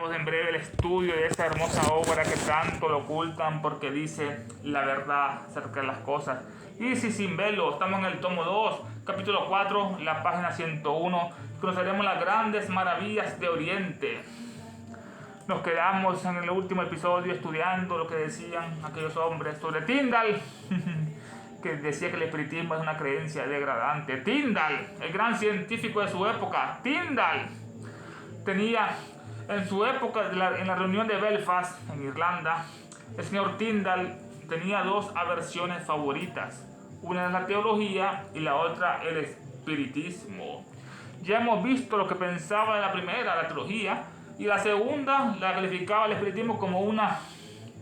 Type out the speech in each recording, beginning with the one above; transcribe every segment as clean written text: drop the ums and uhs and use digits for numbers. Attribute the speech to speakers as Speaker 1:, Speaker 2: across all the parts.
Speaker 1: En breve el estudio de esa hermosa obra que tanto lo ocultan porque dice la verdad acerca de las cosas. Isis sin velo, estamos en el tomo 2, capítulo 4, la página 101. Conoceremos las grandes maravillas de Oriente. Nos quedamos en el último episodio estudiando lo que decían aquellos hombres sobre Tyndall, que decía que el espiritismo es una creencia degradante. Tyndall, el gran científico de su época, Tyndall, tenía en su época, en la reunión de Belfast, en Irlanda, el señor Tyndall tenía dos aversiones favoritas. Una es la teología y la otra el espiritismo. Ya hemos visto lo que pensaba de la primera, la teología, y la segunda la calificaba el espiritismo como una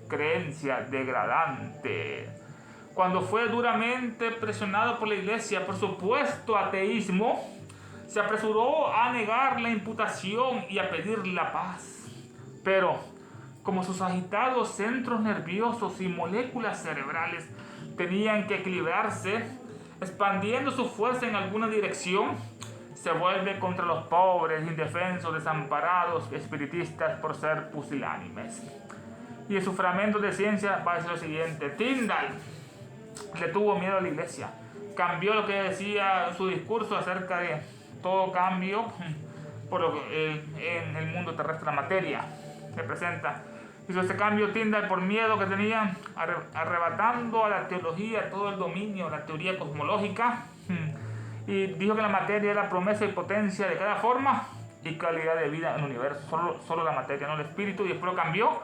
Speaker 1: creencia degradante. Cuando fue duramente presionado por la iglesia por supuesto ateísmo, se apresuró a negar la imputación y a pedir la paz. Pero, como sus agitados centros nerviosos y moléculas cerebrales tenían que equilibrarse, expandiendo su fuerza en alguna dirección, se vuelve contra los pobres, indefensos, desamparados, espiritistas por ser pusilánimes. Y en su fragmento de ciencia va a decir lo siguiente: Tyndall le tuvo miedo a la iglesia, cambió lo que decía en su discurso acerca de todo cambio por lo que en el mundo terrestre la materia representa. Hizo este cambio Tyndall por miedo que tenía, arrebatando a la teología todo el dominio, la teoría cosmológica, y dijo que la materia es la promesa y potencia de cada forma y calidad de vida en el universo. Solo la materia, no el espíritu. Y después lo cambió.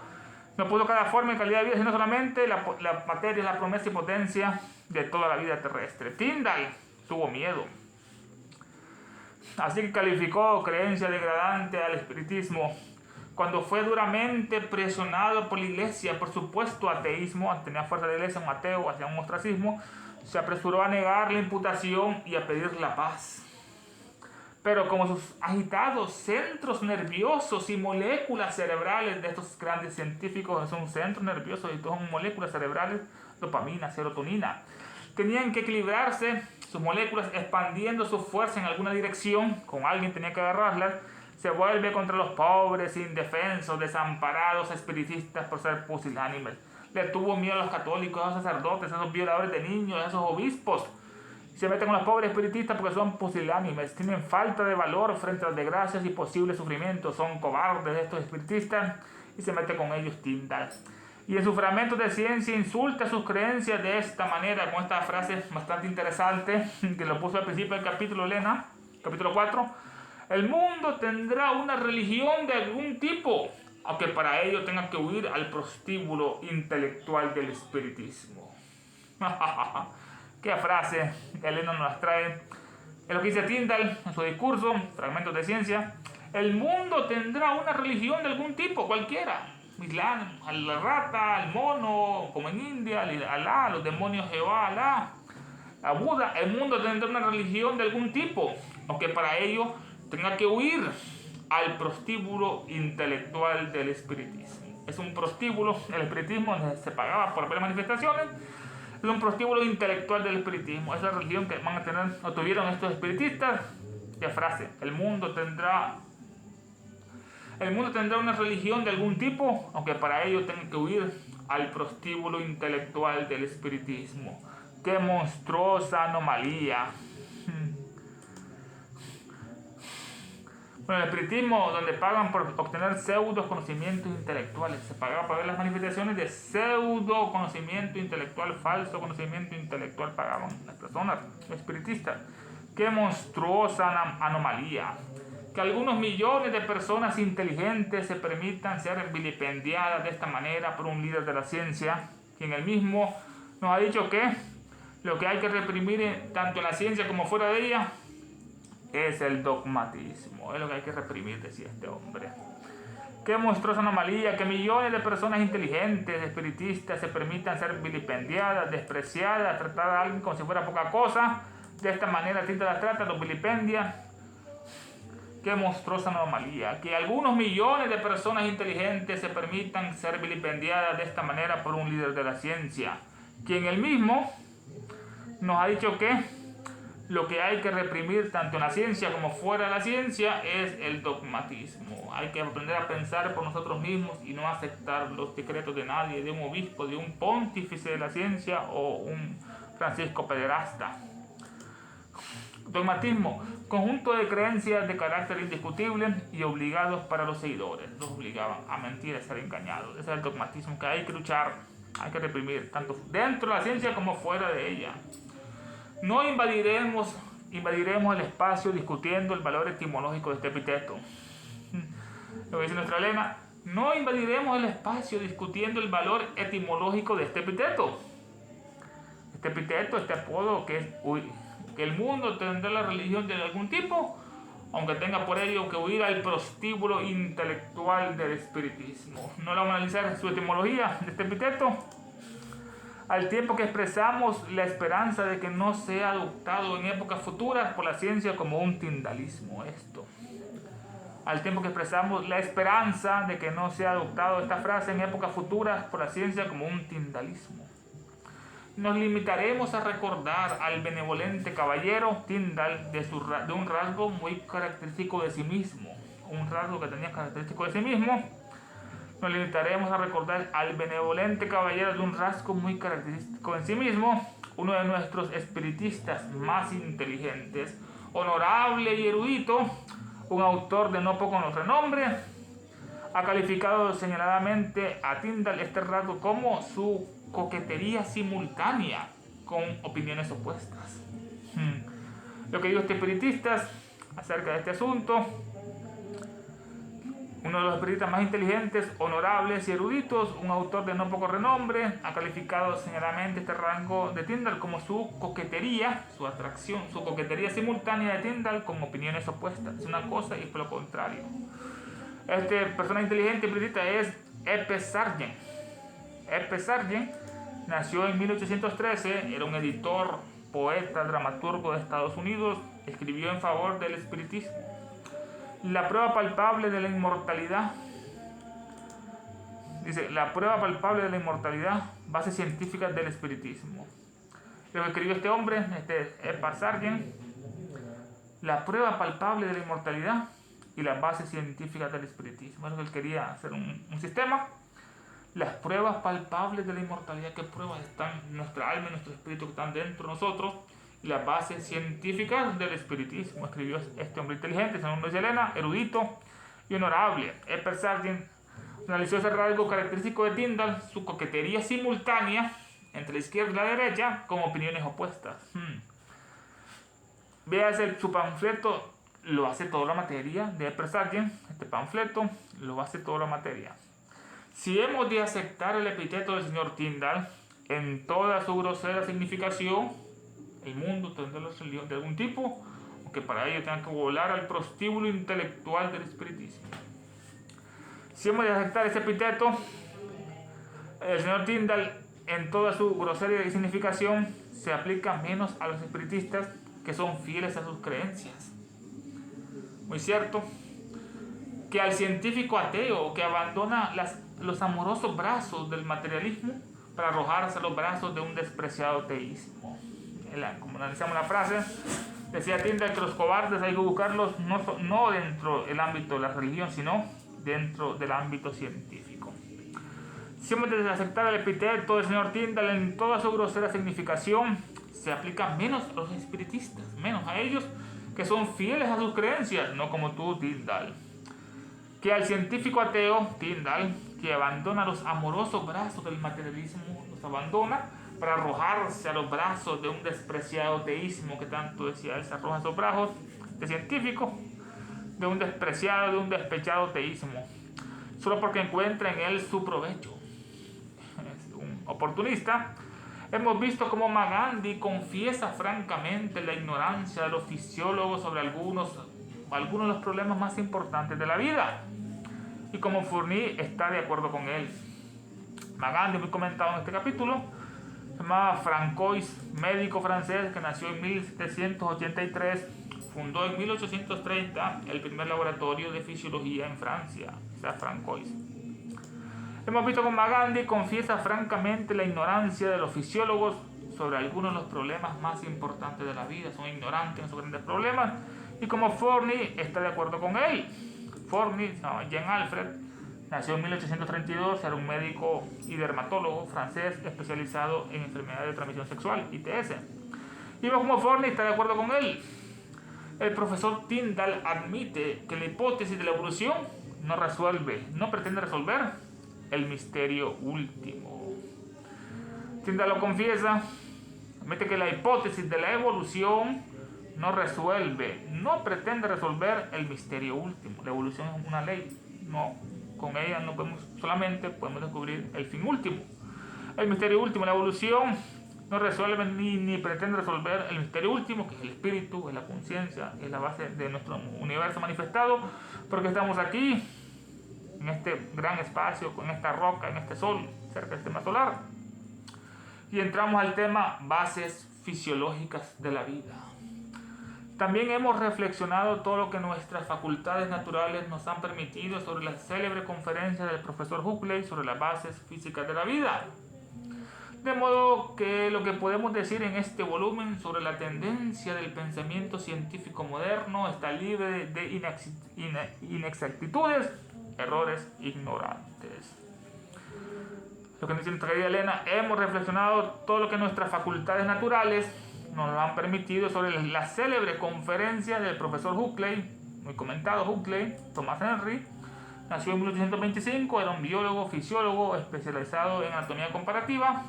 Speaker 1: No puso cada forma y calidad de vida, sino solamente la materia es la promesa y potencia de toda la vida terrestre. Tyndall tuvo miedo. Así que calificó creencia degradante al espiritismo. Cuando fue duramente presionado por la iglesia, por supuesto ateísmo, tenía fuerza de la iglesia, un ateo, hacía un ostracismo, se apresuró a negar la imputación y a pedir la paz. Pero como sus agitados centros nerviosos y moléculas cerebrales de estos grandes científicos, son centros nerviosos y son moléculas cerebrales, dopamina, serotonina, tenían que equilibrarse sus moléculas expandiendo su fuerza en alguna dirección, con alguien tenía que agarrarlas, se vuelve contra los pobres, indefensos, desamparados, espiritistas por ser pusilánimes. Le tuvo miedo a los católicos, a los sacerdotes, a esos violadores de niños, a esos obispos. Se meten con los pobres espiritistas porque son pusilánimes, tienen falta de valor frente a las desgracias y posibles sufrimientos, son cobardes estos espiritistas, y se mete con ellos Tyndall. Y en su fragmento de ciencia insulta sus creencias de esta manera, con esta frase bastante interesante, que lo puso al principio del capítulo, Elena, capítulo 4. El mundo tendrá una religión de algún tipo, aunque para ello tenga que huir al prostíbulo intelectual del espiritismo. Qué frase Elena nos trae. Es lo que dice Tyndall en su discurso, fragmentos de ciencia. El mundo tendrá una religión de algún tipo, cualquiera. Islam, a la rata, al mono, como en India, Alá, los demonios Jehová, Alá, a Buda. El mundo tendrá una religión de algún tipo, aunque para ello tenga que huir al prostíbulo intelectual del espiritismo. Es un prostíbulo, el espiritismo se pagaba por las manifestaciones, es un prostíbulo intelectual del espiritismo. Es la religión que van a tener, o tuvieron estos espiritistas. Qué frase: el mundo tendrá una religión de algún tipo, aunque para ello tengan que huir al prostíbulo intelectual del espiritismo. ¡Qué monstruosa anomalía! Bueno, el espiritismo, donde pagan por obtener pseudo conocimientos intelectuales, se pagaba para ver las manifestaciones de pseudo conocimiento intelectual, falso conocimiento intelectual, pagaban las personas espiritistas. ¡Qué monstruosa anomalía! Que algunos millones de personas inteligentes se permitan ser vilipendiadas de esta manera por un líder de la ciencia, quien él mismo nos ha dicho que lo que hay que reprimir tanto en la ciencia como fuera de ella es el dogmatismo. Es lo que hay que reprimir, decía este hombre. Qué monstruosa anomalía que millones de personas inteligentes, espiritistas, se permitan ser vilipendiadas, despreciadas, tratar a alguien como si fuera poca cosa. De esta manera Tyndall las trata, los vilipendia. Qué monstruosa anomalía que algunos millones de personas inteligentes se permitan ser vilipendiadas de esta manera por un líder de la ciencia, quien él mismo nos ha dicho que Lo que hay que reprimir tanto en la ciencia como fuera de la ciencia es el dogmatismo. Hay que aprender a pensar por nosotros mismos y no aceptar los decretos de nadie, de un obispo, de un pontífice de la ciencia o un Francisco pederasta. Dogmatismo, conjunto de creencias de carácter indiscutible y obligados para los seguidores. Los obligaban a mentir, a ser engañados. Ese es el dogmatismo que hay que luchar, hay que reprimir, tanto dentro de la ciencia como fuera de ella. No invadiremos el espacio discutiendo el valor etimológico de este epíteto. Lo que dice nuestra Elena, no invadiremos el espacio discutiendo el valor etimológico de este epíteto. Este apodo que el mundo tendrá la religión de algún tipo, aunque tenga por ello que huir al prostíbulo intelectual del espiritismo. No lo vamos a analizar su etimología de este epíteto. Al tiempo que expresamos la esperanza de que no sea adoptado en épocas futuras por la ciencia como un tindalismo. Al tiempo que expresamos la esperanza de que no sea adoptado esta frase en épocas futuras por la ciencia como un tindalismo. Nos limitaremos a recordar al benevolente caballero Tyndall de un rasgo muy característico de sí mismo. Un rasgo que tenía característico de sí mismo. Nos limitaremos a recordar al benevolente caballero de un rasgo muy característico en sí mismo, uno de nuestros espiritistas más inteligentes, honorable y erudito, un autor de no poco renombre, ha calificado señaladamente a Tyndall este rasgo como su coquetería simultánea con opiniones opuestas. Lo que digo este espiritistas acerca de este asunto: uno de los espiritistas más inteligentes, honorables y eruditos, un autor de no poco renombre, ha calificado señaladamente este rango de Tyndall como su coquetería, su atracción, su coquetería simultánea de Tyndall con opiniones opuestas. Es una cosa y es por lo contrario. Esta persona inteligente espiritista es E.P. Sargent. E.P. Sargent nació en 1813, era un editor, poeta, dramaturgo de Estados Unidos, escribió en favor del espiritismo. La prueba palpable de la inmortalidad. Dice, la prueba palpable de la inmortalidad, bases científicas del espiritismo. Lo que escribió este hombre, E.P. Sargent, la prueba palpable de la inmortalidad y las bases científicas del espiritismo. Es lo que él quería hacer un sistema. Las pruebas palpables de la inmortalidad, ¿qué pruebas están en nuestra alma y nuestro espíritu que están dentro de nosotros? Y las bases científicas del espiritismo. Escribió este hombre inteligente, su nombre es Elena, erudito y honorable. E.P. Sargent analizó ese rasgo característico de Tyndall, su coquetería simultánea entre la izquierda y la derecha, con opiniones opuestas. Véase su panfleto, lo hace toda la materia de E.P. Sargent. Este panfleto lo hace toda la materia. Si hemos de aceptar el epíteto del señor Tyndall en toda su grosera significación, el mundo tendrá la religión de algún tipo, aunque para ello tengan que volar al prostíbulo intelectual del espiritismo. Si hemos de aceptar ese epíteto, el señor Tyndall en toda su grosera significación se aplica menos a los espiritistas que son fieles a sus creencias. Muy cierto. Que al científico ateo que abandona los amorosos brazos del materialismo para arrojarse a los brazos de un despreciado teísmo. Como analizamos la frase, decía Tyndall que los cobardes hay que buscarlos no dentro del ámbito de la religión, sino dentro del ámbito científico. Si hemos de aceptar el epíteto del señor Tyndall en toda su grosera significación, se aplica menos a los espiritistas, menos a ellos que son fieles a sus creencias, no como tú, Tyndall. Que al científico ateo, Tyndall, que abandona los amorosos brazos del materialismo, los abandona para arrojarse a los brazos de un despreciado teísmo, que tanto decía él, se arroja a esos brazos de científico, de un despreciado, de un despechado teísmo, solo porque encuentra en él su provecho. Es un oportunista. Hemos visto cómo Gandhi confiesa francamente la ignorancia de los fisiólogos sobre algunos de los problemas más importantes de la vida, y como Fournier está de acuerdo con él. Gandhi, muy comentado en este capítulo, se llamaba Francois, médico francés que nació en 1783, fundó en 1830 el primer laboratorio de fisiología en Francia, o sea, Francois. Hemos visto cómo Gandhi confiesa francamente la ignorancia de los fisiólogos sobre algunos de los problemas más importantes de la vida. Son ignorantes en sus grandes problemas. Y como Forney está de acuerdo con él. Forney, Jean Alfred, nació en 1832, era un médico y dermatólogo francés especializado en enfermedades de transmisión sexual, ITS. Y como Forney está de acuerdo con él. El profesor Tyndall admite que la hipótesis de la evolución no pretende resolver el misterio último. Tyndall lo confiesa, admite que la hipótesis de la evolución no pretende resolver el misterio último. La evolución es una ley, con ella solamente podemos descubrir el fin último. El misterio último, la evolución, no resuelve ni pretende resolver el misterio último, que es el espíritu, es la conciencia, es la base de nuestro universo manifestado, porque estamos aquí, en este gran espacio, con esta roca, en este sol, cerca del sistema solar. Y entramos al tema bases fisiológicas de la vida. También hemos reflexionado todo lo que nuestras facultades naturales nos han permitido sobre la célebre conferencia del profesor Huxley sobre las bases físicas de la vida. De modo que lo que podemos decir en este volumen sobre la tendencia del pensamiento científico moderno está libre de inexactitudes, errores ignorantes. Lo que dice nuestra querida Elena, hemos reflexionado todo lo que nuestras facultades naturales nos han permitido sobre la célebre conferencia del profesor Huxley, muy comentado Huxley, Thomas Henry. Nació en 1825, era un biólogo, fisiólogo especializado en anatomía comparativa.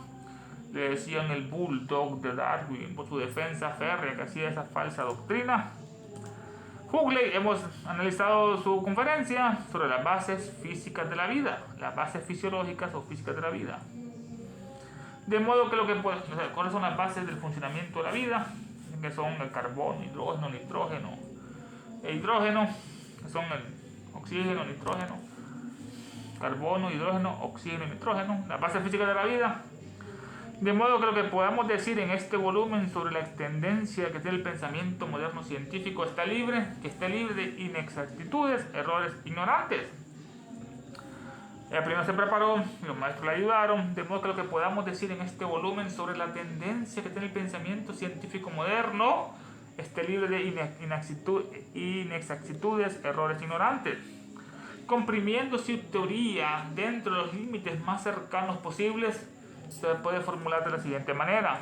Speaker 1: Le decían el bulldog de Darwin por su defensa férrea que hacía esa falsa doctrina. Huxley, hemos analizado su conferencia sobre las bases físicas de la vida, las bases fisiológicas o físicas de la vida. De modo que ¿cuáles son las bases del funcionamiento de la vida? Que son el carbono, hidrógeno, nitrógeno e hidrógeno, que son el oxígeno, nitrógeno, carbono, hidrógeno, oxígeno y nitrógeno, las bases físicas de la vida. De modo que lo que podamos decir en este volumen sobre la tendencia que tiene el pensamiento moderno científico esté libre de inexactitudes, errores ignorantes. Ella primero se preparó y los maestros le ayudaron, de modo que lo que podamos decir en este volumen sobre la tendencia que tiene el pensamiento científico moderno esté libre de inexactitudes, errores ignorantes, comprimiendo su teoría dentro de los límites más cercanos posibles. Se puede formular de la siguiente manera: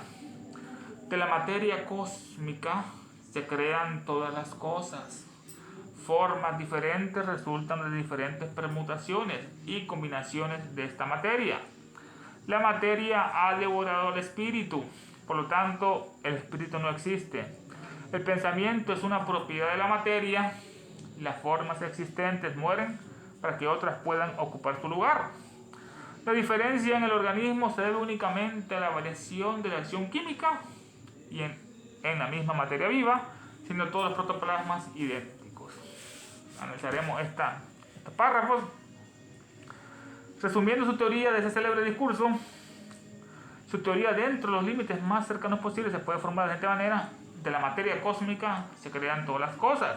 Speaker 1: de la materia cósmica se crean todas las cosas. Formas diferentes resultan de diferentes permutaciones y combinaciones de esta materia. La materia ha devorado al espíritu, por lo tanto el espíritu no existe. El pensamiento es una propiedad de la materia. Las formas existentes mueren para que otras puedan ocupar su lugar. La diferencia en el organismo se debe únicamente a la variación de la acción química y en la misma materia viva, siendo todos los protoplasmas idénticos. Analizaremos estos párrafos. Resumiendo su teoría de ese célebre discurso, su teoría dentro de los límites más cercanos posibles se puede formar de esta manera: de la materia cósmica se crean todas las cosas.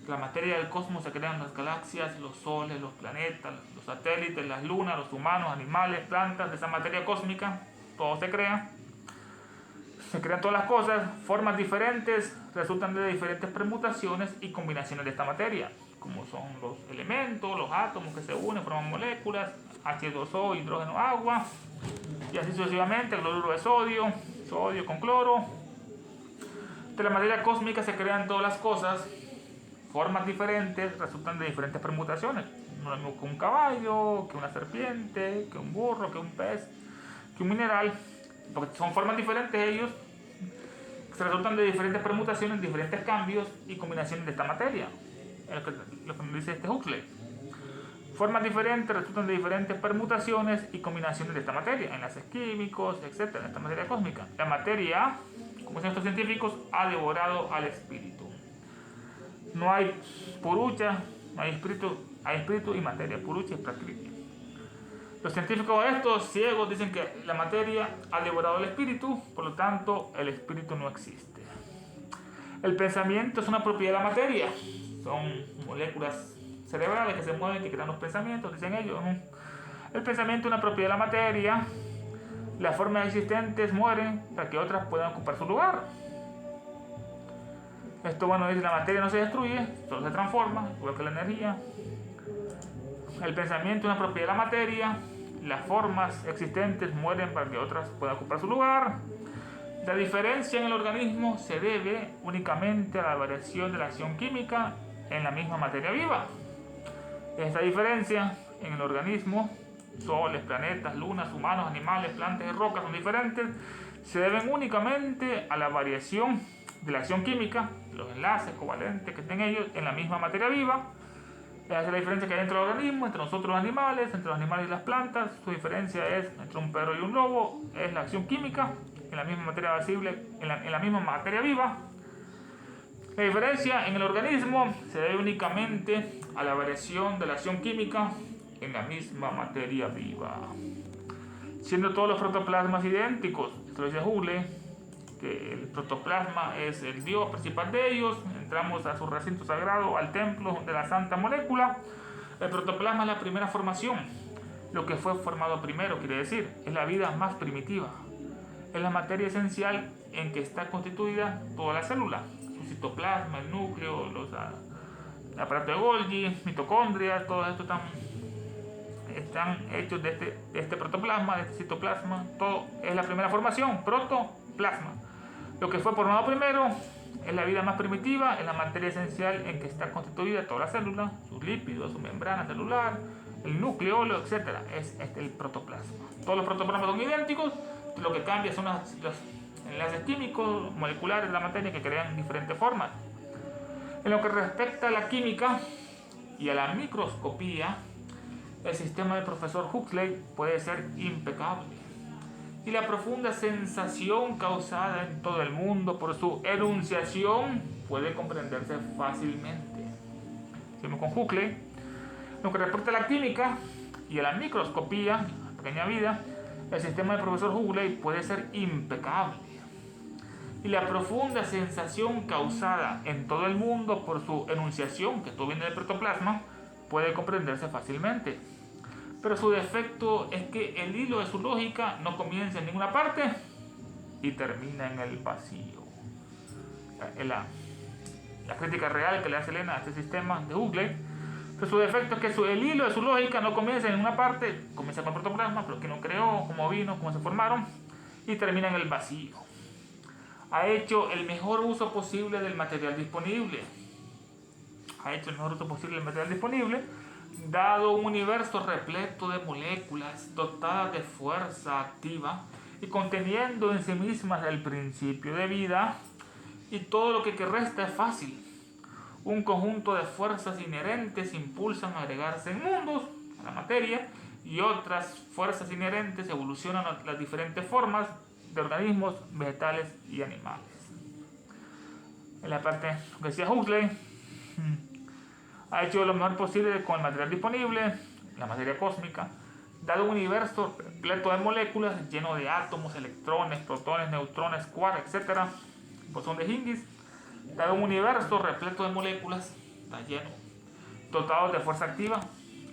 Speaker 1: La materia del cosmos se crean las galaxias, los soles, los planetas, los satélites, las lunas, los humanos, animales, plantas. De esa materia cósmica todo se crea. Se crean todas las cosas. Formas diferentes resultan de diferentes permutaciones y combinaciones de esta materia, como son los elementos, los átomos que se unen, forman moléculas, H2O, hidrógeno, agua, y así sucesivamente, cloruro de sodio, sodio con cloro. De la materia cósmica se crean todas las cosas. Formas diferentes resultan de diferentes permutaciones. No es lo mismo que un caballo, que una serpiente, que un burro, que un pez, que un mineral. Porque son formas diferentes ellos, que se resultan de diferentes permutaciones, diferentes cambios y combinaciones de esta materia. Es lo que nos dice este Huxley. Formas diferentes resultan de diferentes permutaciones y combinaciones de esta materia, enlaces químicos, etc. Esta materia cósmica. La materia, como dicen estos científicos, ha devorado al espíritu. No hay purucha, no hay espíritu y materia, purucha y prakriti. Los científicos estos ciegos dicen que la materia ha devorado al espíritu, por lo tanto el espíritu no existe. El pensamiento es una propiedad de la materia, son moléculas cerebrales que se mueven, que crean los pensamientos, dicen ellos, ¿no? El pensamiento es una propiedad de la materia. Las formas existentes mueren para que otras puedan ocupar su lugar. Esto, bueno, dice, la materia no se destruye, solo se transforma, igual que la energía. El pensamiento es una propiedad de la materia. Las formas existentes mueren para que otras puedan ocupar su lugar. La diferencia en el organismo se debe únicamente a la variación de la acción química en la misma materia viva. Esta diferencia en el organismo, soles, planetas, lunas, humanos, animales, plantas y rocas son diferentes, se deben únicamente a la variación de la acción química, los enlaces covalentes que tienen ellos en la misma materia viva. Esa es la diferencia que hay entre los organismos, entre nosotros los animales, entre los animales y las plantas. Su diferencia es entre un perro y un lobo, es la acción química en la misma materia visible, en la misma materia viva. La diferencia en el organismo se debe únicamente a la variación de la acción química en la misma materia viva. Siendo todos los protoplasmas idénticos, esto lo dice Huxley, que el protoplasma es el Dios principal de ellos. Entramos a su recinto sagrado, al templo de la santa molécula. El protoplasma es la primera formación, lo que fue formado primero, quiere decir, es la vida más primitiva. Es la materia esencial en que está constituida toda la célula. Su citoplasma, el núcleo, el aparato de Golgi, mitocondrias, todo esto están hechos de este protoplasma, de este citoplasma. Todo es la primera formación, protoplasma. Lo que fue formado primero es la vida más primitiva, es la materia esencial en que está constituida toda la célula, sus lípidos, su membrana celular, el nucleolo, etc. Es el protoplasma. Todos los protoplasmas son idénticos, lo que cambia son los enlaces químicos, moleculares de la materia que crean diferentes formas. En lo que respecta a la química y a la microscopía, el sistema del profesor Huxley puede ser impecable. Y la profunda sensación causada en todo el mundo por su enunciación puede comprenderse fácilmente. Seguimos con Huxley. En lo que respecta a la química y a la microscopía, la pequeña vida, el sistema del profesor Huxley puede ser impecable. Y la profunda sensación causada en todo el mundo por su enunciación, que esto viene del protoplasma, puede comprenderse fácilmente. Pero su defecto es que el hilo de su lógica no comienza en ninguna parte y termina en el vacío. La crítica real que le hace Elena a este sistema de Huxley, pero su defecto es que el hilo de su lógica no comienza en ninguna parte, comienza con el protoplasma, pero que no creó, cómo vino, cómo se formaron, y termina en el vacío. Ha hecho el mejor uso posible del material disponible. Dado un universo repleto de moléculas dotadas de fuerza activa y conteniendo en sí mismas el principio de vida, y todo lo que resta es fácil. Un conjunto de fuerzas inherentes impulsan a agregarse en mundos, a la materia, y otras fuerzas inherentes evolucionan a las diferentes formas de organismos vegetales y animales. En la parte que decía Huxley, ha hecho lo mejor posible con el material disponible, la materia cósmica, dado un universo repleto de moléculas lleno de átomos, electrones, protones, neutrones, quarks, etc., bosón de Higgs, dado un universo repleto de moléculas, está lleno, dotados de fuerza activa.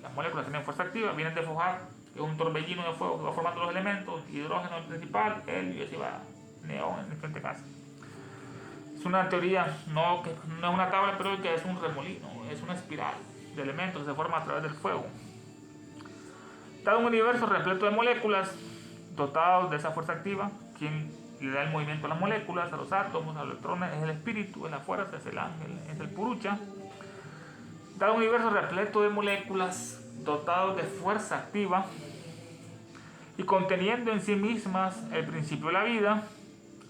Speaker 1: Las moléculas tienen fuerza activa, vienen de Foucault, que es un torbellino de fuego que va formando los elementos, hidrógeno el principal, helio, y así va, neón en diferentes casos. Es una teoría, no es una tabla periódica, es un remolino, es una espiral de elementos que se forma a través del fuego. Dado un universo repleto de moléculas dotados de esa fuerza activa, quien le da el movimiento a las moléculas, a los átomos, a los electrones, es el espíritu, es la fuerza, es el ángel, es el purucha. Dado un universo repleto de moléculas dotados de fuerza activa y conteniendo en sí mismas el principio de la vida,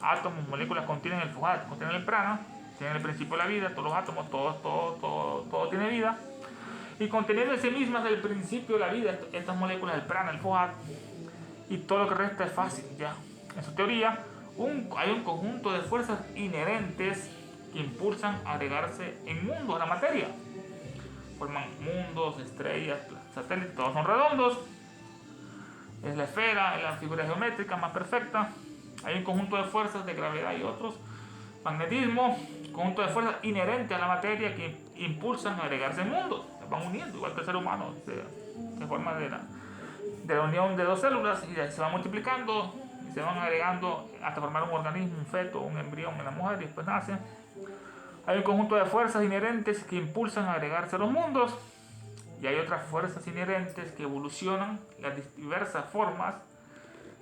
Speaker 1: átomos, moléculas contienen el Foucault, contienen el prana, tienen el principio de la vida, todos los átomos, todo tiene vida, y conteniendo en sí mismas el principio de la vida, estas moléculas, el prana, el Foucault, y todo lo que resta es fácil, ya. En su teoría, hay un conjunto de fuerzas inherentes que impulsan a agregarse en mundos a la materia. Forman mundos, estrellas, satélites, todos son redondos. Es la esfera, es la figura geométrica más perfecta. Hay un conjunto de fuerzas de gravedad y otros. Magnetismo, conjunto de fuerzas inherentes a la materia que impulsan a agregarse en mundos. Se van uniendo, igual que el ser humano se forma de la unión de dos células y se van multiplicando y se van agregando hasta formar un organismo, un feto, un embrión en la mujer y después nace. Hay un conjunto de fuerzas inherentes que impulsan a agregarse a los mundos y hay otras fuerzas inherentes que evolucionan las diversas formas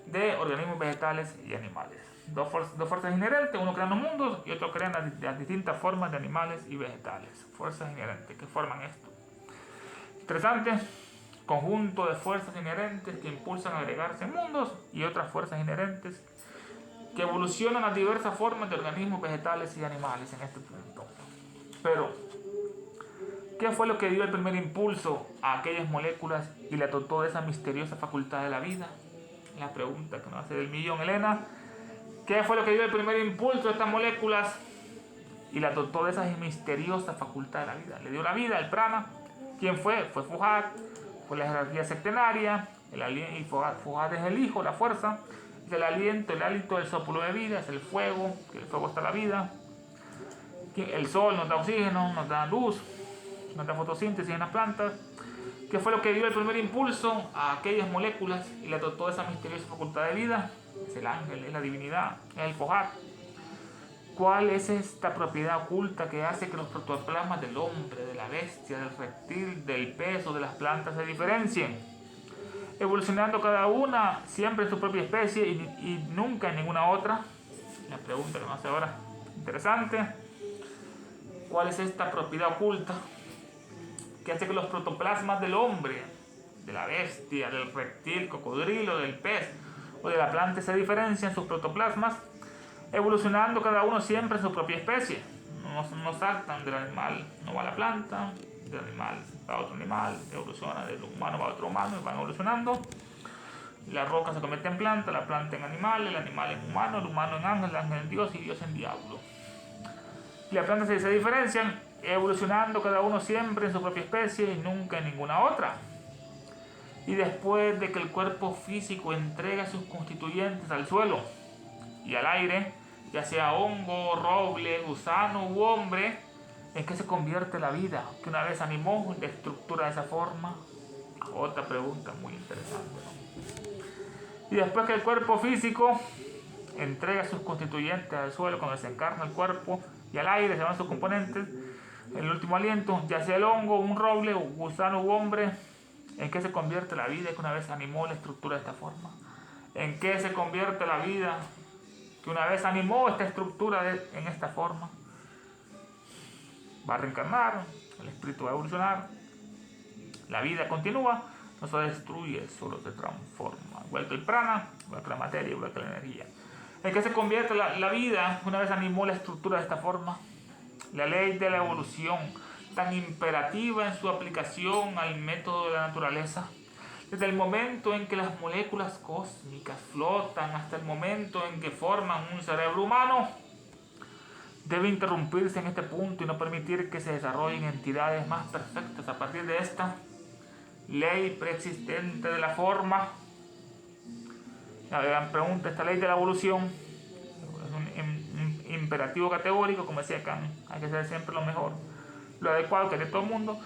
Speaker 1: de organismos vegetales y animales. Dos fuerzas inherentes, uno crea los mundos y otro crea las distintas formas de animales y vegetales. Fuerzas inherentes que forman esto. Interesante, conjunto de fuerzas inherentes que impulsan a agregarse a mundos y otras fuerzas inherentes que evolucionan las diversas formas de organismos vegetales y animales en este punto. Pero, ¿qué fue lo que dio el primer impulso a aquellas moléculas y le dotó de esa misteriosa facultad de la vida? La pregunta que nos hace del millón, Elena. ¿Qué fue lo que dio el primer impulso a estas moléculas y la dotó de esa misteriosa facultad de la vida? Le dio la vida, el prana. ¿Quién fue? Fue Fujat, fue la jerarquía septenaria, y Fujat es el hijo, la fuerza, es el aliento, el hálito del soplo de vida, es el fuego, que el fuego está la vida. El sol nos da oxígeno, nos da luz, nos da fotosíntesis en las plantas. ¿Qué fue lo que dio el primer impulso a aquellas moléculas y le dotó de esa misteriosa facultad de vida? Es el ángel, es la divinidad, es el Fujat. ¿Cuál es esta propiedad oculta que hace que los protoplasmas del hombre, de la bestia, del reptil, del pez o de las plantas se diferencien? Evolucionando cada una siempre en su propia especie y nunca en ninguna otra. La pregunta que nos hace ahora, interesante. ¿Cuál es esta propiedad oculta que hace que los protoplasmas del hombre, de la bestia, del reptil, cocodrilo, del pez o de la planta se diferencian sus protoplasmas, evolucionando cada uno siempre en su propia especie? No saltan del animal, no va a la planta, del animal va a otro animal, evoluciona del humano va a otro humano y van evolucionando. La roca se convierte en planta, la planta en animal, el animal en humano, el humano en ángel, el ángel en Dios y Dios en diablo. Y las plantas se diferencian, evolucionando cada uno siempre en su propia especie y nunca en ninguna otra. Y después de que el cuerpo físico entrega sus constituyentes al suelo y al aire, ya sea hongo, roble, gusano u hombre, ¿en qué se convierte la vida que una vez animó la estructura de esa forma? Otra pregunta muy interesante, ¿no? Y después que el cuerpo físico entrega sus constituyentes al suelo, cuando se encarna el cuerpo y al aire se van sus componentes, el último aliento, ya sea el hongo, un roble, un gusano u hombre, ¿en qué se convierte la vida que una vez animó la estructura de esta forma? ¿En qué se convierte la vida que una vez animó esta estructura en esta forma? Va a reencarnar, el espíritu va a evolucionar, la vida continúa, no se destruye, solo se transforma. Vuelto el prana, vuelta la materia, vuelta la energía. ¿En qué se convierte la vida una vez animó la estructura de esta forma? La ley de la evolución, tan imperativa en su aplicación al método de la naturaleza. Desde el momento en que las moléculas cósmicas flotan hasta el momento en que forman un cerebro humano, debe interrumpirse en este punto y no permitir que se desarrollen entidades más perfectas a partir de esta ley preexistente de la forma. La gran pregunta, esta ley de la evolución es un imperativo categórico, como decía Kant, hay que hacer siempre lo mejor, lo adecuado, que es de todo el mundo.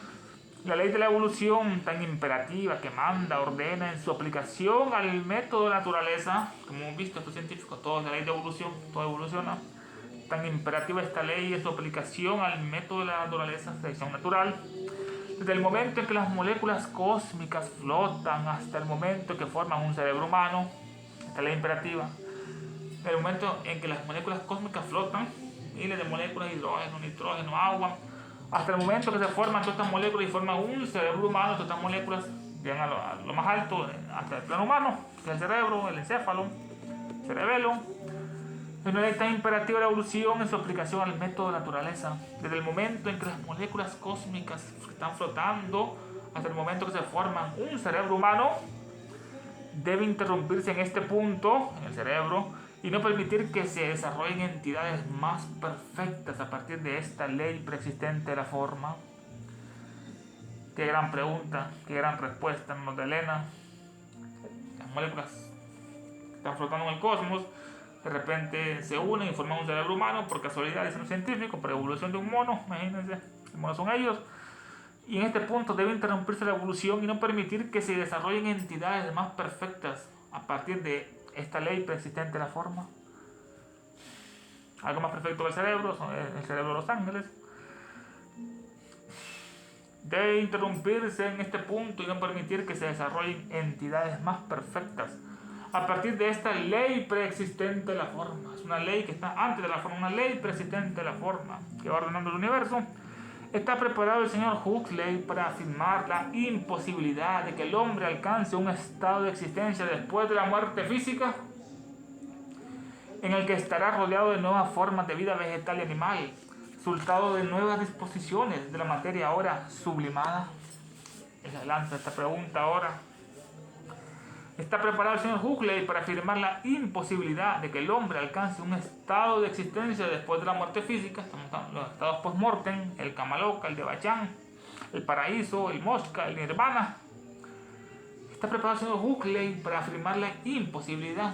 Speaker 1: La ley de la evolución tan imperativa que manda, ordena en su aplicación al método de la naturaleza, como hemos visto estos científicos, todo es la ley de evolución, todo evoluciona. Tan imperativa esta ley es su aplicación al método de la naturaleza, selección natural. Desde el momento en que las moléculas cósmicas flotan hasta el momento en que forman un cerebro humano, esta ley imperativa, desde el momento en que las moléculas cósmicas flotan, miles de moléculas, hidrógeno, nitrógeno, agua, hasta el momento que se forman todas estas moléculas y forman un cerebro humano, todas estas moléculas llegan a lo más alto, hasta el plano humano, que es el cerebro, el encéfalo, el cerebelo. Es una ley tan imperativa de la evolución en su aplicación al método de la naturaleza. Desde el momento en que las moléculas cósmicas están flotando hasta el momento que se forman un cerebro humano, debe interrumpirse en este punto, en el cerebro, y no permitir que se desarrollen entidades más perfectas a partir de esta ley preexistente de la forma. Qué gran pregunta, qué gran respuesta nos da Elena. Las moléculas que están flotando en el cosmos de repente se unen y forman un cerebro humano por casualidad, dicen los científicos, por evolución de un mono, imagínense, los monos son ellos. Y en este punto debe interrumpirse la evolución y no permitir que se desarrollen entidades más perfectas a partir de esta ley preexistente de la forma. Algo más perfecto que el cerebro de los ángeles. Debe interrumpirse en este punto y no permitir que se desarrollen entidades más perfectas a partir de esta ley preexistente de la forma. Es una ley que está antes de la forma, una ley preexistente de la forma que va ordenando el universo. Está preparado el señor Huxley para afirmar la imposibilidad de que el hombre alcance un estado de existencia después de la muerte física, en el que estará rodeado de nuevas formas de vida vegetal y animal, resultado de nuevas disposiciones de la materia ahora sublimada. Él lanza esta pregunta ahora. Está preparado el señor Huxley para afirmar la imposibilidad de que el hombre alcance un estado de existencia después de la muerte física. Estamos en los estados post-mortem, el Kamaloka, el Devachan, el paraíso, el Moksha, el Nirvana. Está preparado el señor Huxley para afirmar la imposibilidad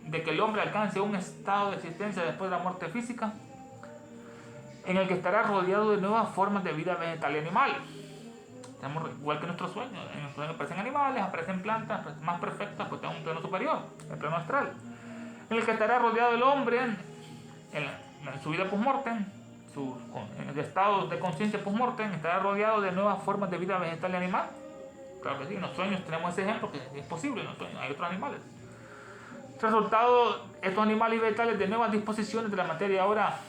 Speaker 1: de que el hombre alcance un estado de existencia después de la muerte física, en el que estará rodeado de nuevas formas de vida vegetal y animal. Estamos igual que nuestros sueños. En nuestros sueños aparecen animales, aparecen plantas más perfectas, pues está en un plano superior, el plano astral, en el que estará rodeado el hombre en su vida post-mortem, en el estado de conciencia post-mortem, estará rodeado de nuevas formas de vida vegetal y animal. Claro que sí, en los sueños tenemos ese ejemplo que es posible, en los sueños hay otros animales. Resultado, estos animales y vegetales de nuevas disposiciones de la materia ahora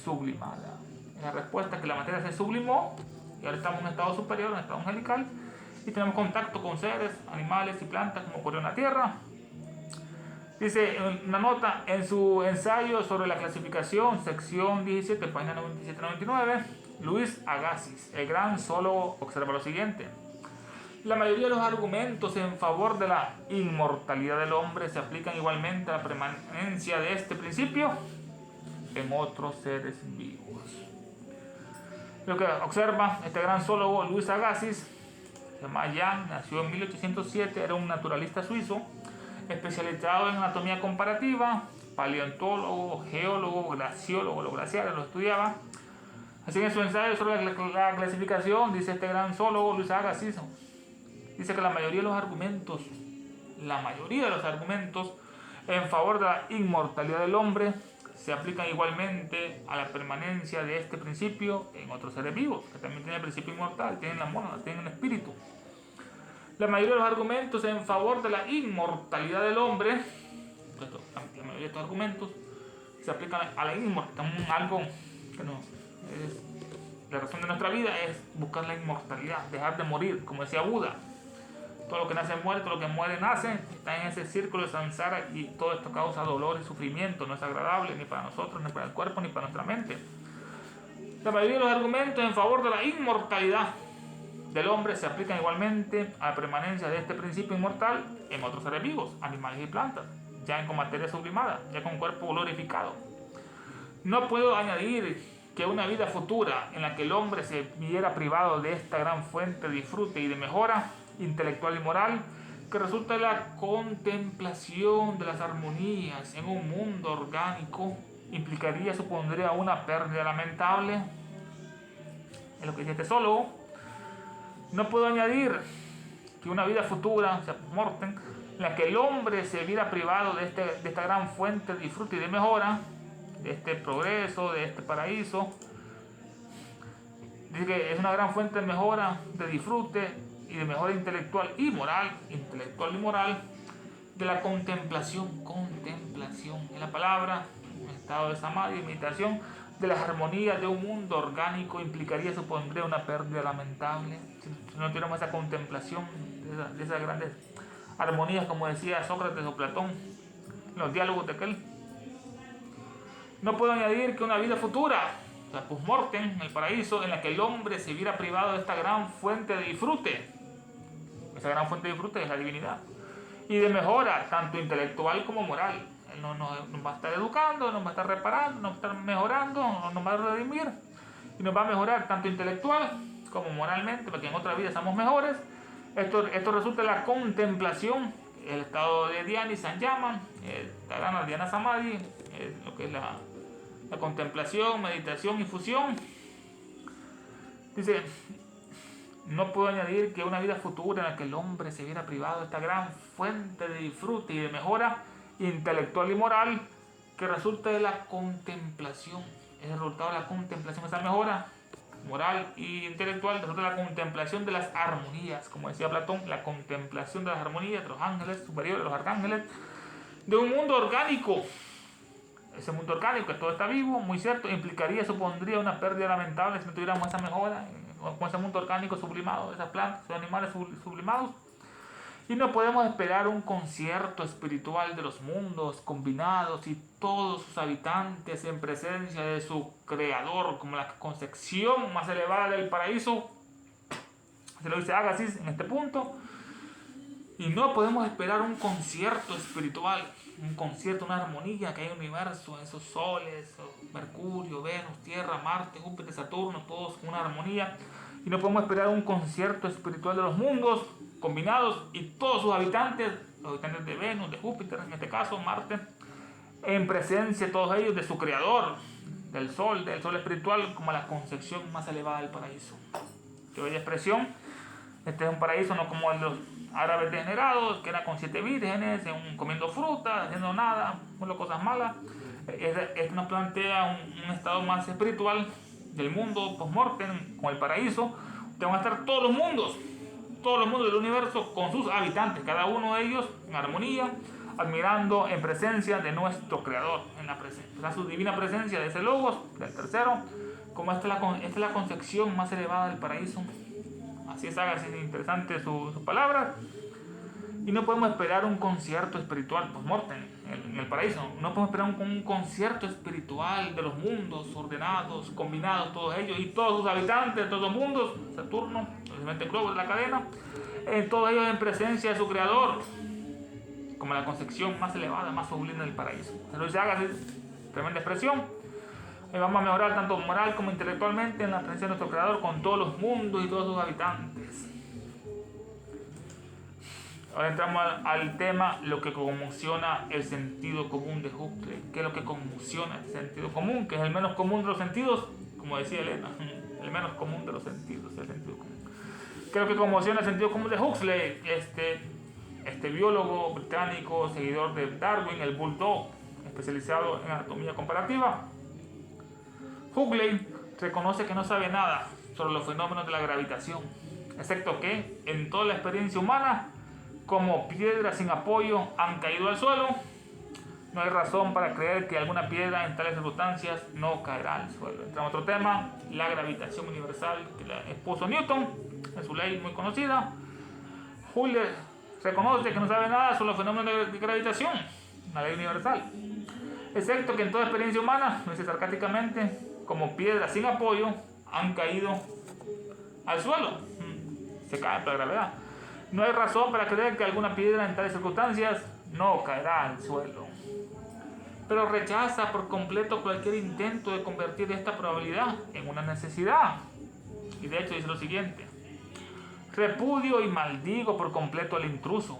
Speaker 1: sublimada. En la respuesta es que la materia se sublimó y ahora estamos en un estado superior, en un estado angelical, y tenemos contacto con seres, animales y plantas como ocurrió en la Tierra. Dice una nota en su ensayo sobre la clasificación, sección 17, página 97-99, Luis Agassiz, el gran zoólogo, observa lo siguiente. La mayoría de los argumentos en favor de la inmortalidad del hombre se aplican igualmente a la permanencia de este principio en otros seres vivos. Lo que observa este gran zoólogo Luis Agassiz, se llama Jan, nació en 1807, era un naturalista suizo, especializado en anatomía comparativa, paleontólogo, geólogo, glaciólogo, los glaciares lo estudiaba. Así que en su ensayo sobre la clasificación, dice este gran zoólogo Luis Agassiz, dice que la mayoría de los argumentos en favor de la inmortalidad del hombre se aplican igualmente a la permanencia de este principio en otros seres vivos, que también tienen el principio inmortal, tienen la mónada, tienen el espíritu. La mayoría de los argumentos en favor de la inmortalidad del hombre, la mayoría de estos argumentos se aplican a la inmortalidad, algo que no es la razón de nuestra vida, es buscar la inmortalidad, dejar de morir, como decía Buda. Todo lo que nace muere, todo lo que muere nace, está en ese círculo de samsara y todo esto causa dolor y sufrimiento, no es agradable ni para nosotros, ni para el cuerpo, ni para nuestra mente. La mayoría de los argumentos en favor de la inmortalidad del hombre se aplican igualmente a la permanencia de este principio inmortal en otros seres vivos, animales y plantas, ya con materia sublimada, ya con cuerpo glorificado. No puedo añadir que una vida futura en la que el hombre se viera privado de esta gran fuente de disfrute y de mejora intelectual y moral, que resulta de la contemplación de las armonías en un mundo orgánico, supondría una pérdida lamentable. Es lo que dice este zoólogo. No puedo añadir que una vida futura, o sea, mortem, en la que el hombre se viera privado de esta gran fuente de disfrute y de mejora, de este progreso, de este paraíso. Dice que es una gran fuente de mejora, de disfrute y de mejora intelectual y moral, de la contemplación, es la palabra, un estado de samadhi, meditación, de las armonías de un mundo orgánico, supondría una pérdida lamentable. Si no tuviéramos esa contemplación de esas grandes armonías, como decía Sócrates o Platón, en los diálogos de aquel. No puedo añadir que una vida futura, la post-mortem, en el paraíso, en la que el hombre se viera privado de esta gran fuente de disfrute. Esa gran fuente de disfrute es la divinidad. Y de mejora, tanto intelectual como moral. Él nos va a estar educando, nos va a estar reparando, nos va a estar mejorando, nos va a redimir. Y nos va a mejorar tanto intelectual como moralmente, para que en otra vida seamos mejores. Esto resulta de la contemplación, el estado de Dhyana y Sanyama, el Dhyana Samadhi, lo que es la contemplación, meditación y fusión. Dice, no puedo añadir que una vida futura en la que el hombre se viera privado de esta gran fuente de disfrute y de mejora intelectual y moral que resulta de la contemplación. Es el resultado de la contemplación, esa mejora moral y intelectual resulta de la contemplación de las armonías, como decía Platón, la contemplación de las armonías de los ángeles superiores, de los arcángeles, de un mundo orgánico. Ese mundo orgánico, que todo está vivo, muy cierto, supondría una pérdida lamentable si no tuviéramos esa mejora con ese mundo orgánico sublimado, esas plantas, esos animales sublimados. Y no podemos esperar un concierto espiritual de los mundos combinados y todos sus habitantes en presencia de su creador, como la concepción más elevada del paraíso. Se lo dice Agassiz en este punto. Y no podemos esperar un concierto espiritual, un concierto, una armonía que hay en el universo, esos soles, Mercurio, Venus, Tierra, Marte, Júpiter, Saturno, todos con una armonía. Y no podemos esperar un concierto espiritual de los mundos combinados y todos sus habitantes, los habitantes de Venus, de Júpiter, en este caso Marte, en presencia todos ellos de su creador, del sol espiritual, como la concepción más elevada del paraíso. Qué bella expresión. Este es un paraíso no como el de los árabes degenerados, que era con 7 vírgenes, comiendo fruta, haciendo nada, haciendo cosas malas. Este nos plantea un estado más espiritual del mundo post-mortem, con el paraíso, donde van a estar todos los mundos del universo con sus habitantes, cada uno de ellos en armonía, admirando en presencia de nuestro creador, en la su divina presencia de ese logos, del tercero, como esta es la concepción más elevada del paraíso. Así es, Agassiz, interesante sus palabras. Y no podemos esperar un concierto espiritual post-mortem en el paraíso. No podemos esperar un concierto espiritual de los mundos ordenados, combinados, todos ellos y todos sus habitantes de todos los mundos, Saturno, el globo de la cadena, todos ellos en presencia de su creador, como la concepción más elevada, más sublime del paraíso. Se lo dice Agassiz, tremenda expresión. Y vamos a mejorar tanto moral como intelectualmente en la presencia de nuestro creador con todos los mundos y todos sus habitantes. Ahora entramos al tema, lo que conmociona el sentido común de Huxley. ¿Qué es lo que conmociona el sentido común? Que es el menos común de los sentidos, como decía Elena, el menos común de los sentidos, el sentido común. ¿Qué es lo que conmociona el sentido común de Huxley? Este biólogo británico, seguidor de Darwin, el Bulldog, especializado en anatomía comparativa. Huxley reconoce que no sabe nada sobre los fenómenos de la gravitación, excepto que en toda la experiencia humana, como piedras sin apoyo han caído al suelo, no hay razón para creer que alguna piedra en tales circunstancias no caerá al suelo. Entra en otro tema, la gravitación universal, que la expuso Newton en su ley muy conocida. Huxley reconoce que no sabe nada sobre los fenómenos de gravitación, la ley universal, excepto que en toda experiencia humana, dice sarcásticamente, como piedras sin apoyo han caído al suelo. Se cae por la gravedad. No hay razón para creer que alguna piedra en tales circunstancias no caerá al suelo. Pero rechaza por completo cualquier intento de convertir esta probabilidad en una necesidad. Y de hecho dice lo siguiente: repudio y maldigo por completo al intruso.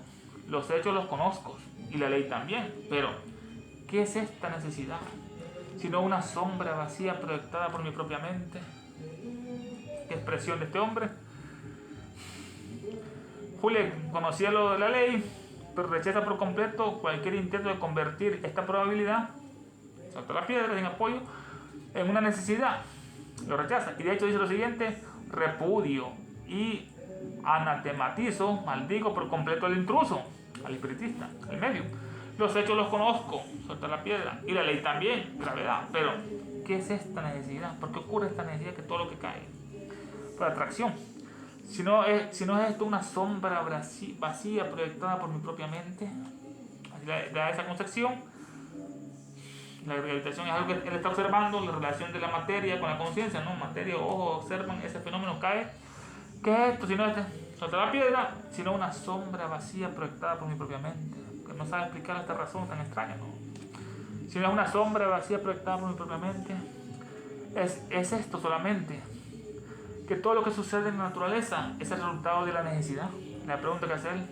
Speaker 1: Los hechos los conozco y la ley también. Pero, ¿qué es esta necesidad? Sino una sombra vacía proyectada por mi propia mente. ¿Qué expresión de este hombre? Huxley conocía lo de la ley, pero rechaza por completo cualquier intento de convertir esta probabilidad, saltar la piedra sin apoyo, en una necesidad. Lo rechaza. Y de hecho dice lo siguiente: repudio y anatematizo, maldigo por completo al intruso, al espiritista, al medium. Los hechos los conozco, saltar la piedra, y la ley también, gravedad. Pero, ¿qué es esta necesidad? ¿Por qué ocurre esta necesidad que todo lo que cae? Por atracción. Si no es esto una sombra vacía proyectada por mi propia mente, da esa concepción. La gravitación es algo que él está observando, la relación de la materia con la conciencia, ¿no? Materia, ojos observan ese fenómeno, cae. ¿Qué es esto? Si no es saltar la piedra, sino una sombra vacía proyectada por mi propia mente, que no sabe explicar esta razón tan extraña, ¿no? Si no es una sombra vacía proyectada por mi propia mente, es esto solamente, que todo lo que sucede en la naturaleza es el resultado de la necesidad. La pregunta que hace él: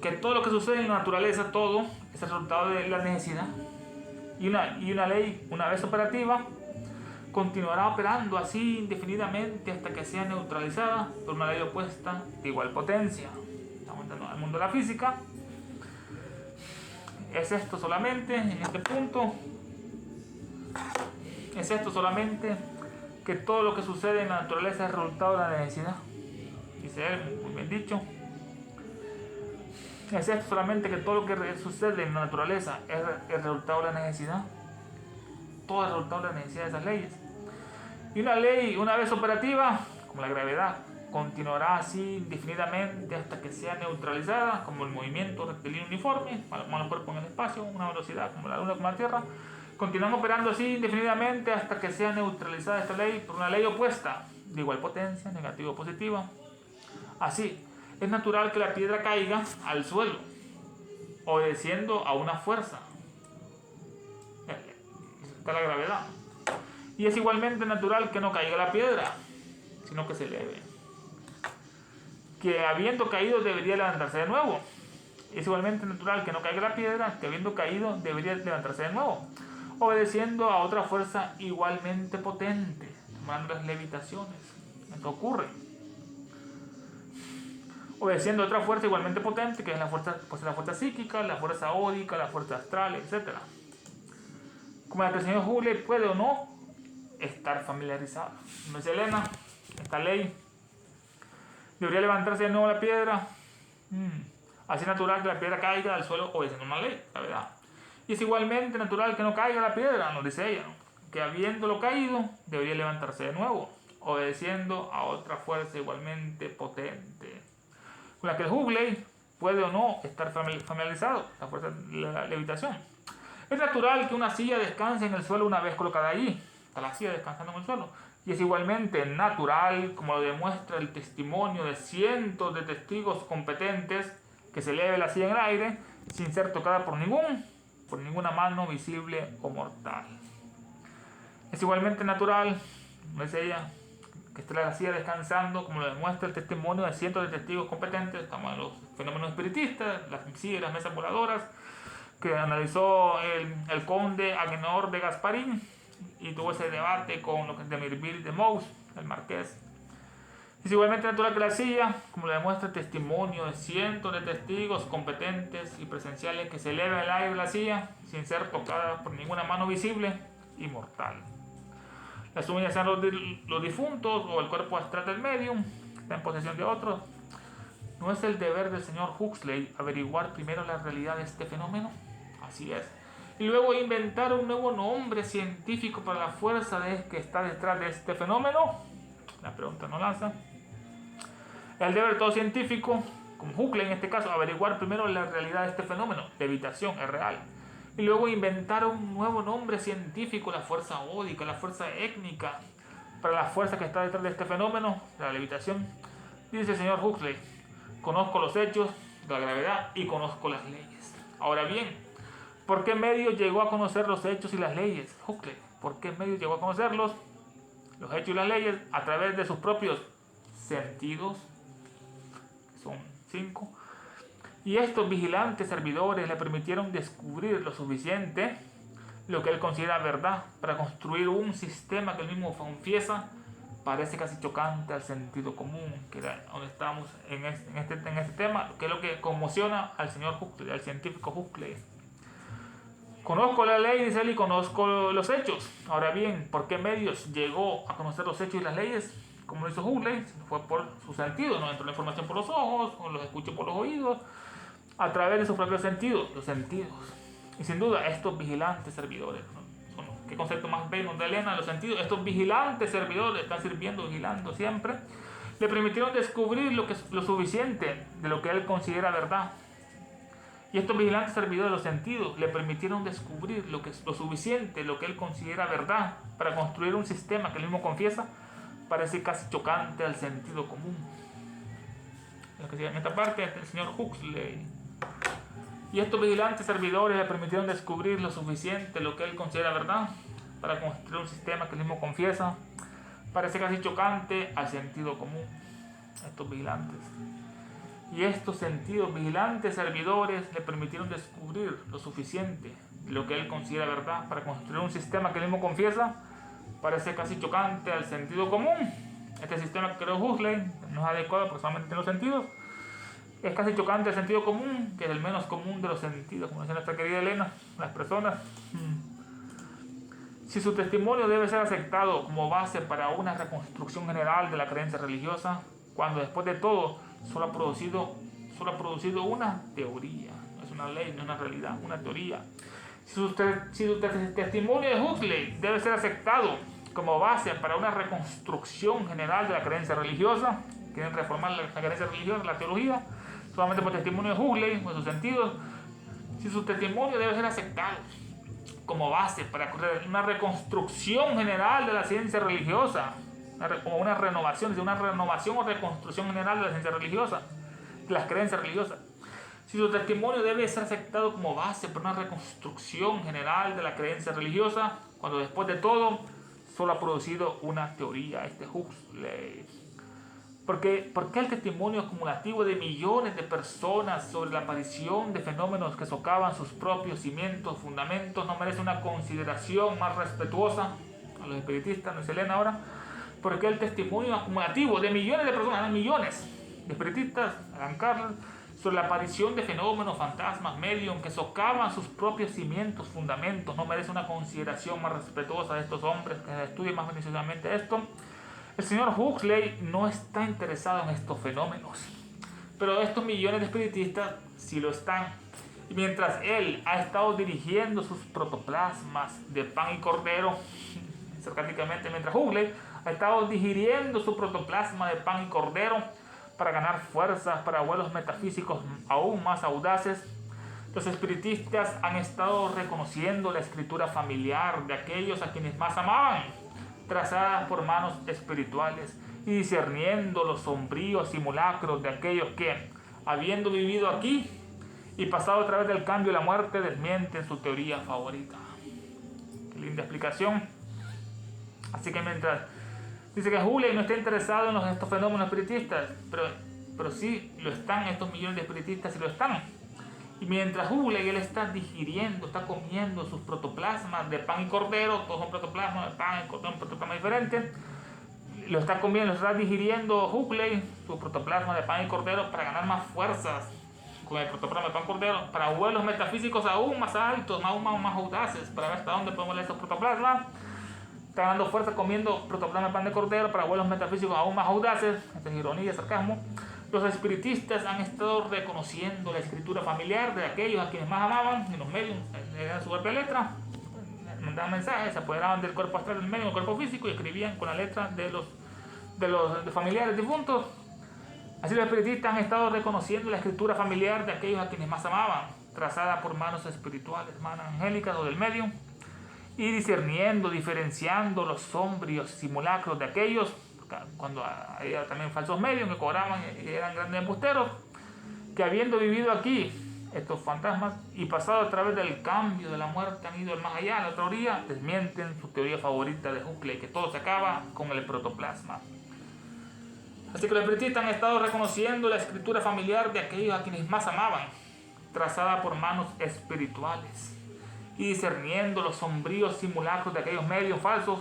Speaker 1: que todo lo que sucede en la naturaleza, todo, es el resultado de la necesidad. Y una ley, una vez operativa, continuará operando así indefinidamente hasta que sea neutralizada por una ley opuesta de igual potencia. Estamos entrando al mundo de la física. ¿Es esto solamente, en este punto, es esto solamente que todo lo que sucede en la naturaleza es resultado de la necesidad? Dice él, muy bien dicho. ¿Es esto solamente que todo lo que sucede en la naturaleza es el resultado de la necesidad? Todo es el resultado de la necesidad de esas leyes. Y una ley, una vez operativa, como la gravedad, continuará así indefinidamente hasta que sea neutralizada, como el movimiento rectilíneo uniforme, como el cuerpo en el espacio, una velocidad como la Luna, como la Tierra. Continúan operando así indefinidamente hasta que sea neutralizada esta ley por una ley opuesta, de igual potencia, negativa o positiva. Así, es natural que la piedra caiga al suelo, obedeciendo a una fuerza. Está la gravedad. Y es igualmente natural que no caiga la piedra, sino que se eleve. Que habiendo caído debería levantarse de nuevo. Es igualmente natural que no caiga la piedra, que habiendo caído debería levantarse de nuevo, obedeciendo a otra fuerza igualmente potente, tomando las levitaciones. Esto ocurre. Obedeciendo a otra fuerza igualmente potente, que es la fuerza psíquica, la fuerza ódica, la fuerza astral, etc. Como la que el señor Huxley puede o no estar familiarizado. No es Elena, esta ley. ¿Debería levantarse de nuevo la piedra? Así es natural que la piedra caiga al suelo obedeciendo una ley, la verdad. Y es igualmente natural que no caiga la piedra, nos dice ella, ¿no? Que habiéndolo caído, debería levantarse de nuevo, obedeciendo a otra fuerza igualmente potente, con la que el Huxley puede o no estar familiarizado, la fuerza de la levitación. Es natural que una silla descanse en el suelo una vez colocada allí, está la silla descansando en el suelo, y es igualmente natural, como lo demuestra el testimonio de cientos de testigos competentes, que se eleve la silla en el aire sin ser tocada por ninguna mano visible o mortal. Es igualmente natural, no es ella, que esté la silla descansando, como lo demuestra el testimonio de cientos de testigos competentes, estamos en los fenómenos espiritistas, las sillas, las mesas voladoras, que analizó el conde Agenor de Gasparín y tuvo ese debate con los de Mirville de Meaux, el marqués. Es igualmente natural que la silla, como lo demuestra el testimonio de cientos de testigos competentes y presenciales, que se eleve al aire la silla sin ser tocada por ninguna mano visible y mortal. Las uñas sean los difuntos o el cuerpo astral del medium, que está en posesión de otros. ¿No es el deber del señor Huxley averiguar primero la realidad de este fenómeno? Así es. Y luego inventar un nuevo nombre científico para la fuerza que está detrás de este fenómeno. La pregunta no lanza. El deber de todo científico, como Huxley en este caso, averiguar primero la realidad de este fenómeno. Levitación es real. Y luego inventar un nuevo nombre científico, la fuerza ódica, la fuerza étnica, para la fuerza que está detrás de este fenómeno, la levitación. Dice el señor Huxley: conozco los hechos de la gravedad y conozco las leyes. Ahora bien, ¿por qué medio llegó a conocer los hechos y las leyes? Huxley, ¿por qué medio llegó a conocerlos, los hechos y las leyes? A través de sus propios sentidos, que son 5. Y estos vigilantes servidores le permitieron descubrir lo suficiente, lo que él considera verdad, para construir un sistema que él mismo confiesa parece casi chocante al sentido común, que era donde estamos en este tema, que es lo que conmociona al señor Huxley, al científico Huxley. Conozco la ley, dice él, y conozco los hechos. Ahora bien, ¿por qué medios llegó a conocer los hechos y las leyes? Como lo hizo Huxley, fue por sus sentidos, no entró la información por los ojos, o los escuchó por los oídos, a través de sus propios sentidos, los sentidos. Y sin duda, estos vigilantes servidores, ¿no? ¿Qué concepto más bello de Elena? Los sentidos. Estos vigilantes servidores están sirviendo, vigilando siempre. Le permitieron descubrir lo suficiente de lo que él considera verdad. Y estos vigilantes servidores de los sentidos le permitieron descubrir lo suficiente de lo que él considera verdad para construir un sistema que él mismo confiesa parece casi chocante al sentido común. Lo que sigue en esta parte es el señor Huxley. Y estos vigilantes servidores le permitieron descubrir lo suficiente de lo que él considera verdad para construir un sistema que él mismo confiesa parece casi chocante al sentido común. Estos vigilantes. Y estos sentidos vigilantes servidores le permitieron descubrir lo suficiente de lo que él considera verdad para construir un sistema que él mismo confiesa parece casi chocante al sentido común. Este sistema que creó Huxley no es adecuado porque solamente tiene los sentidos. Es casi chocante al sentido común, que es el menos común de los sentidos, como dice nuestra querida Elena, las personas. Si su testimonio debe ser aceptado como base para una reconstrucción general de la creencia religiosa, cuando después de todo solo ha producido una teoría, no es una ley, no es una realidad, una teoría. Si su testimonio de Huxley debe ser aceptado como base para una reconstrucción general de la creencia religiosa, quieren reformar la creencia religiosa, la teología, solamente por testimonio de Huxley, por sus sentidos. Si su testimonio debe ser aceptado como base para una reconstrucción general de la ciencia religiosa, como una renovación o reconstrucción general de la ciencia religiosa, de las creencias religiosas. Si su testimonio debe ser aceptado como base para una reconstrucción general de la creencia religiosa, cuando después de todo solo ha producido una teoría, este Huxley. ¿Por qué el testimonio acumulativo de millones de personas sobre la aparición de fenómenos que socavan sus propios cimientos, fundamentos, no merece una consideración más respetuosa a los espiritistas? ¿No es Elena ahora? ¿Por qué el testimonio acumulativo de millones de personas, millones de espiritistas, Alan Carl, sobre la aparición de fenómenos, fantasmas, medium que socavan sus propios cimientos, fundamentos, no merece una consideración más respetuosa de estos hombres que estudien más minuciosamente esto? El señor Huxley no está interesado en estos fenómenos, pero estos millones de espiritistas sí lo están. Y mientras él ha estado dirigiendo sus protoplasmas de pan y cordero, sarcásticamente, mientras Huxley ha estado digiriendo su protoplasma de pan y cordero para ganar fuerzas para vuelos metafísicos aún más audaces, los espiritistas han estado reconociendo la escritura familiar de aquellos a quienes más amaban, trazadas por manos espirituales, y discerniendo los sombríos simulacros de aquellos que, habiendo vivido aquí y pasado a través del cambio y la muerte, desmienten su teoría favorita. Qué linda explicación. Así que mientras dice que Huxley no está interesado en estos fenómenos espiritistas, pero sí lo están, estos millones de espiritistas sí lo están. Y mientras Huxley él está digiriendo, está comiendo sus protoplasmas de pan y cordero, todos son protoplasmas de pan y cordero, un protoplasma diferente, lo está comiendo, lo está digiriendo Huxley, su protoplasma de pan y cordero, para ganar más fuerzas con el protoplasma de pan y cordero, para vuelos metafísicos aún más altos, aún más audaces, para ver hasta dónde podemos leer estos protoplasmas. Está ganando fuerza comiendo protoplasma de pan de cordero para vuelos metafísicos aún más audaces. Esta es ironía, sarcasmo. Los espiritistas han estado reconociendo la escritura familiar de aquellos a quienes más amaban, y los medios leían su propia letra, mandaban mensajes, se apoderaban del cuerpo astral del medio, del cuerpo físico, y escribían con la letra de los familiares difuntos. Así los espiritistas han estado reconociendo la escritura familiar de aquellos a quienes más amaban, trazada por manos espirituales, manos angélicas o del medio, y discerniendo, diferenciando los sombrios simulacros de aquellos, cuando había también falsos medios que cobraban y eran grandes embusteros, que habiendo vivido aquí estos fantasmas y pasado a través del cambio de la muerte han ido más allá, la otra orilla, desmienten su teoría favorita de Huxley, que todo se acaba con el protoplasma. Así que los espiritistas han estado reconociendo la escritura familiar de aquellos a quienes más amaban, trazada por manos espirituales, y discerniendo los sombríos simulacros de aquellos medios falsos,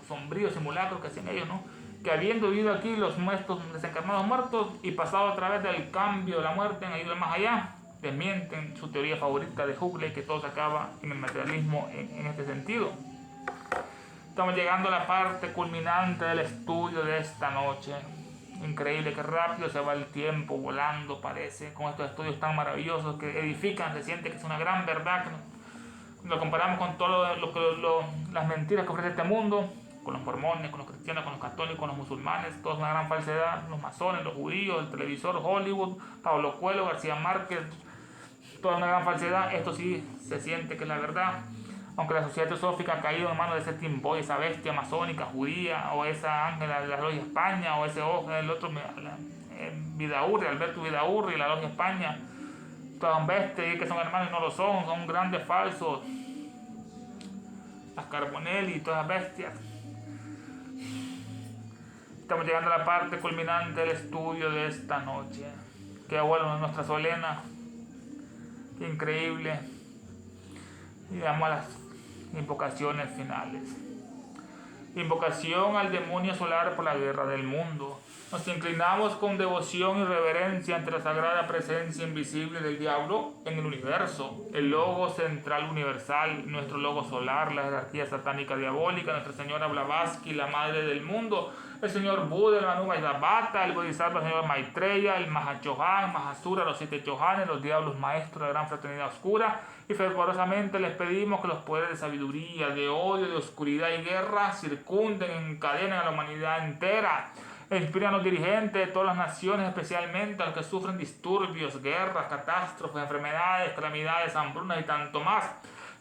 Speaker 1: sombríos simulacros que hacían ellos, ¿no? Que habiendo vivido aquí los nuestros desencarnados muertos y pasado a través del cambio de la muerte han ido más allá, desmienten su teoría favorita de Huxley, que todo se acaba en el materialismo en este sentido. Estamos llegando a la parte culminante del estudio de esta noche. Increíble, que rápido se va el tiempo, volando parece, con estos estudios tan maravillosos que edifican, se siente que es una gran verdad, que lo comparamos con todas las mentiras que ofrece este mundo, con los mormones, con los cristianos, con los católicos, con los musulmanes, todo es una gran falsedad, los masones, los judíos, el televisor, Hollywood, Pablo Coelho, García Márquez, toda una gran falsedad. Esto sí se siente que es la verdad, aunque la sociedad teosófica ha caído en manos de ese Timboy, esa bestia masónica judía, o esa ángela de la Logia España, o ese el otro Vidaurri, Alberto Vidaurri, la Logia España, todas son bestias que son hermanos y no lo son grandes falsos, las Carbonelli y todas las bestias. Estamos llegando a la parte culminante del estudio de esta noche. Qué bueno nuestra solena, qué increíble. Y damos a las invocaciones finales. Invocación al demonio solar por la guerra del mundo. Nos inclinamos con devoción y reverencia ante la sagrada presencia invisible del diablo en el universo, el logo central universal, nuestro logo solar, la jerarquía satánica diabólica, Nuestra Señora Blavatsky, la madre del mundo, el señor Buda, el Manu Vaidabhata, el Bodhisattva, el señor Maitreya, el Mahachohan, Mahasura, los 7 Chohanes, los diablos maestros de la gran fraternidad oscura, y fervorosamente les pedimos que los poderes de sabiduría, de odio, de oscuridad y guerra circunden, encadenen a la humanidad entera. Inspiran a los dirigentes de todas las naciones, especialmente a los que sufren disturbios, guerras, catástrofes, enfermedades, calamidades, hambrunas y tanto más.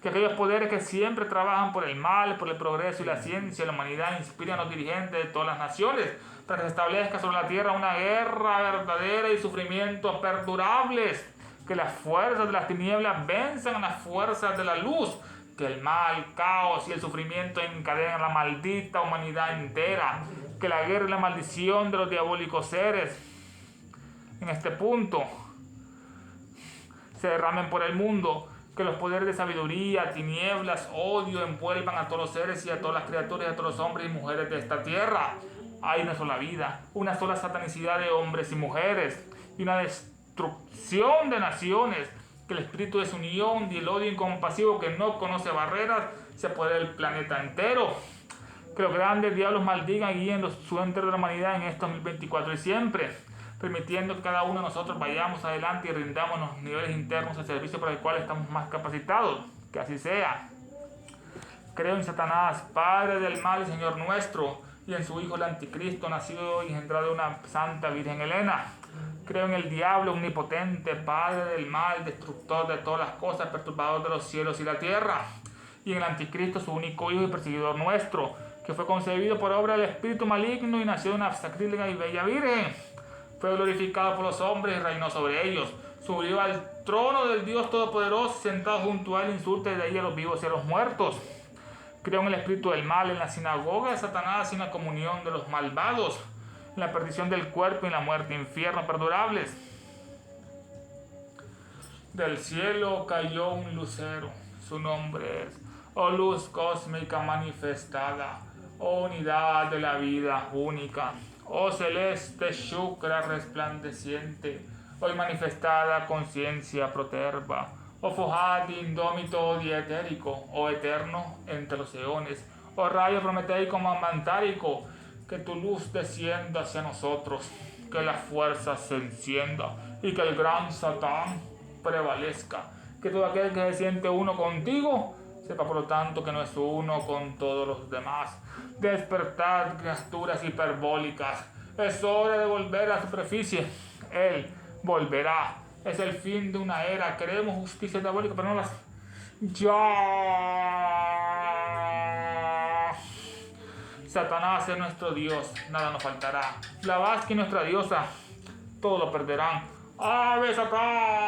Speaker 1: Que aquellos poderes que siempre trabajan por el mal, por el progreso y la ciencia, la humanidad, inspiran a los dirigentes de todas las naciones para que se establezca sobre la tierra una guerra verdadera y sufrimientos perdurables. Que las fuerzas de las tinieblas venzan a las fuerzas de la luz. Que el mal, caos y el sufrimiento encadenen a la maldita humanidad entera. Que la guerra y la maldición de los diabólicos seres en este punto se derramen por el mundo. Que los poderes de sabiduría, tinieblas, odio envuelvan a todos los seres y a todas las criaturas y a todos los hombres y mujeres de esta tierra. Hay una sola vida, una sola satanicidad de hombres y mujeres y una destrucción de naciones. Que el espíritu de desunión y el odio incompasivo que no conoce barreras se apodere del planeta entero. Que los grandes diablos maldigan y guíen su entero de la humanidad en este 2024 y siempre, permitiendo que cada uno de nosotros vayamos adelante y rindamos los niveles internos de servicio para el cual estamos más capacitados. Que así sea. Creo en Satanás, padre del mal y Señor nuestro, y en su Hijo el Anticristo, nacido y engendrado de una santa Virgen Helena. Creo en el diablo omnipotente, padre del mal, destructor de todas las cosas, perturbador de los cielos y la tierra. Y en el Anticristo, su único Hijo y perseguidor nuestro, que fue concebido por obra del espíritu maligno y nació de una sacrílega y bella virgen. Fue glorificado por los hombres y reinó sobre ellos. Subió al trono del Dios Todopoderoso, sentado junto a él, insulta de ahí a los vivos y a los muertos. Creo en el espíritu del mal, en la sinagoga de Satanás y en la comunión de los malvados, en la perdición del cuerpo y en la muerte, infierno perdurables. Del cielo cayó un lucero, su nombre es, oh luz cósmica manifestada, oh unidad de la vida única, oh celeste Shukra resplandeciente, hoy manifestada conciencia proterva, oh Fojati indómito dietérico, oh eterno entre los eones, oh rayo prometeico mamantárico, que tu luz descienda hacia nosotros, que la fuerza se encienda y que el gran Satán prevalezca, que todo aquel que se siente uno contigo sepa por lo tanto que no es uno con todos los demás. Despertad, criaturas hiperbólicas, es hora de volver a la superficie. Él volverá, es el fin de una era. Queremos justicia diabólica, pero no las... ¡Ya! Satanás es nuestro Dios, nada nos faltará. Blavatsky nuestra diosa, todo lo perderán. ¡Ave Satán!